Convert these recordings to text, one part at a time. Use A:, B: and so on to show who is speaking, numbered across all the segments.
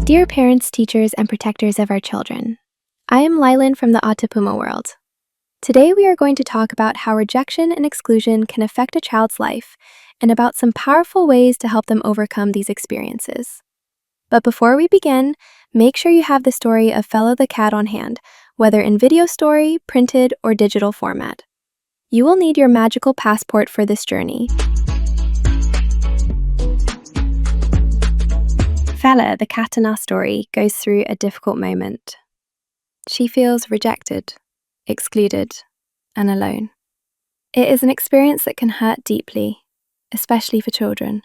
A: Dear parents, teachers, and protectors of our children, I am Lylan from the AtapumaWorld. Today we are going to talk about how rejection and exclusion can affect a child's life and about some powerful ways to help them overcome these experiences. But before we begin, make sure you have the story of Fela the cat on hand, whether in video story, printed, or digital format. You will need your magical passport for this journey. Fela, the cat in our story, goes through a difficult moment. She feels rejected, excluded, and alone. It is an experience that can hurt deeply, especially for children.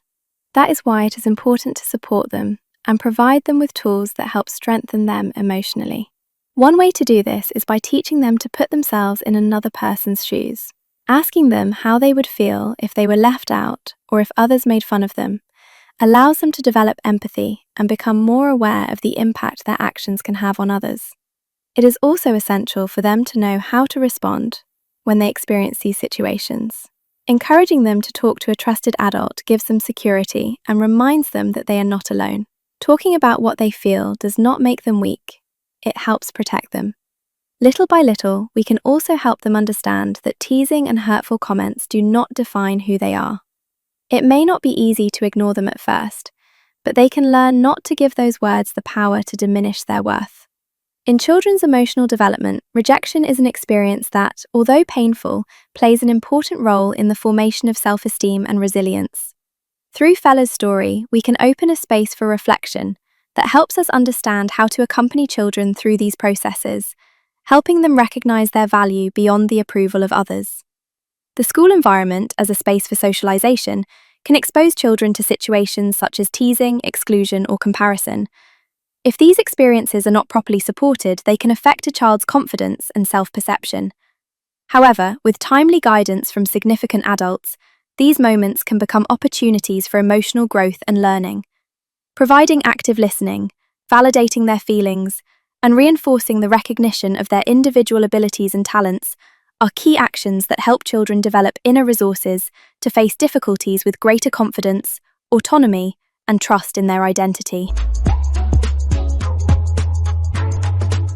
A: That is why it is important to support them and provide them with tools that help strengthen them emotionally. One way to do this is by teaching them to put themselves in another person's shoes, asking them how they would feel if they were left out or if others made fun of them. Allows them to develop empathy and become more aware of the impact their actions can have on others. It is also essential for them to know how to respond when they experience these situations. Encouraging them to talk to a trusted adult gives them security and reminds them that they are not alone. Talking about what they feel does not make them weak. It helps protect them. Little by little, we can also help them understand that teasing and hurtful comments do not define who they are. It may not be easy to ignore them at first, but they can learn not to give those words the power to diminish their worth. In children's emotional development, rejection is an experience that, although painful, plays an important role in the formation of self-esteem and resilience. Through Fela's story, we can open a space for reflection that helps us understand how to accompany children through these processes, helping them recognize their value beyond the approval of others. The school environment, as a space for socialization, can expose children to situations such as teasing, exclusion, or comparison. If these experiences are not properly supported, they can affect a child's confidence and self-perception. However, with timely guidance from significant adults, these moments can become opportunities for emotional growth and learning. Providing active listening, validating their feelings, and reinforcing the recognition of their individual abilities and talents are key actions that help children develop inner resources to face difficulties with greater confidence, autonomy, and trust in their identity.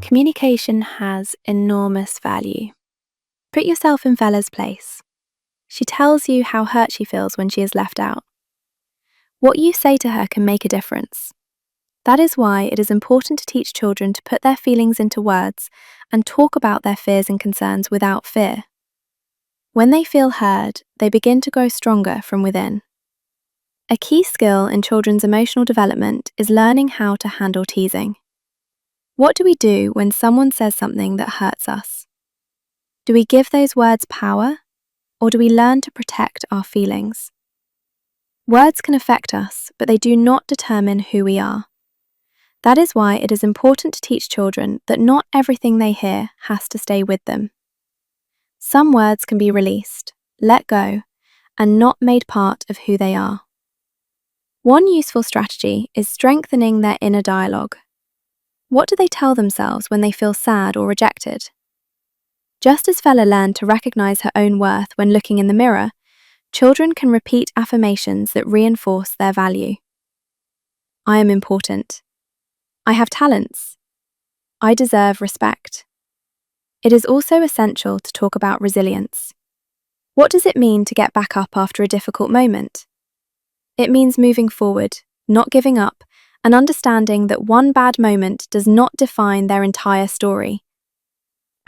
A: Communication has enormous value. Put yourself in Fela's place. She tells you how hurt she feels when she is left out. What you say to her can make a difference. That is why it is important to teach children to put their feelings into words and talk about their fears and concerns without fear. When they feel heard, they begin to grow stronger from within. A key skill in children's emotional development is learning how to handle teasing. What do we do when someone says something that hurts us? Do we give those words power, or do we learn to protect our feelings? Words can affect us, but they do not determine who we are. That is why it is important to teach children that not everything they hear has to stay with them. Some words can be released, let go, and not made part of who they are. One useful strategy is strengthening their inner dialogue. What do they tell themselves when they feel sad or rejected? Just as Fela learned to recognize her own worth when looking in the mirror, children can repeat affirmations that reinforce their value. I am important. I have talents. I deserve respect. It is also essential to talk about resilience. What does it mean to get back up after a difficult moment? It means moving forward, not giving up, and understanding that one bad moment does not define their entire story.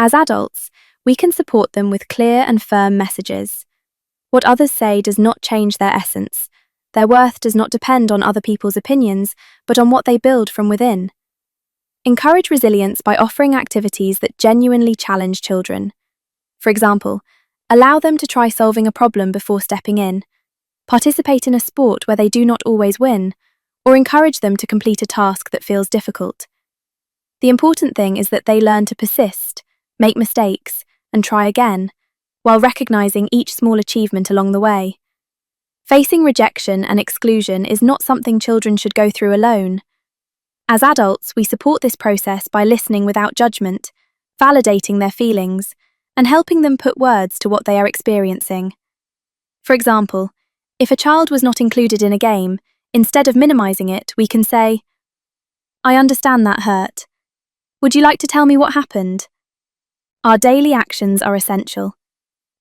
A: As adults, we can support them with clear and firm messages. What others say does not change their essence. Their worth does not depend on other people's opinions, but on what they build from within. Encourage resilience by offering activities that genuinely challenge children. For example, allow them to try solving a problem before stepping in, participate in a sport where they do not always win, or encourage them to complete a task that feels difficult. The important thing is that they learn to persist, make mistakes, and try again, while recognizing each small achievement along the way. Facing rejection and exclusion is not something children should go through alone. As adults, we support this process by listening without judgment, validating their feelings, and helping them put words to what they are experiencing. For example, if a child was not included in a game, instead of minimizing it, we can say, I understand that hurt. Would you like to tell me what happened? Our daily actions are essential.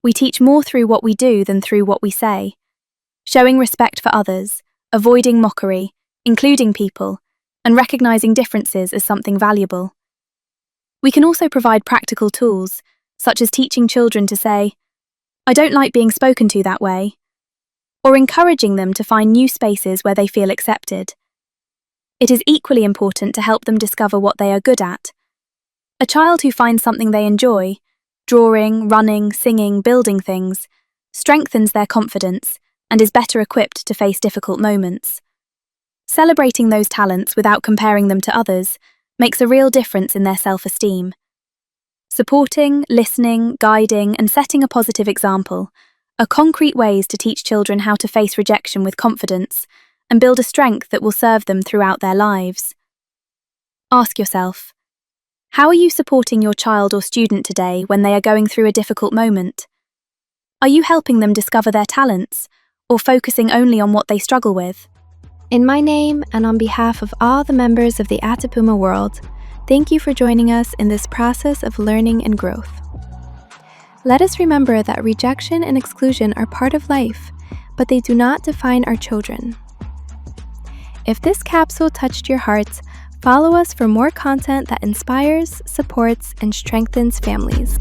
A: We teach more through what we do than through what we say. Showing respect for others, avoiding mockery, including people, and recognizing differences is something valuable. We can also provide practical tools, such as teaching children to say, "I don't like being spoken to that way," or encouraging them to find new spaces where they feel accepted. It is equally important to help them discover what they are good at. A child who finds something they enjoy, drawing, running, singing, building things, strengthens their confidence and is better equipped to face difficult moments. Celebrating those talents without comparing them to others makes a real difference in their self-esteem. Supporting, listening, guiding, and setting a positive example are concrete ways to teach children how to face rejection with confidence and build a strength that will serve them throughout their lives. Ask yourself, how are you supporting your child or student today when they are going through a difficult moment? Are you helping them discover their talents, or focusing only on what they struggle with? In my name and on behalf of all the members of the AtapumaWorld, thank you for joining us in this process of learning and growth. Let us remember that rejection and exclusion are part of life, but they do not define our children. If this capsule touched your hearts, follow us for more content that inspires, supports, and strengthens families.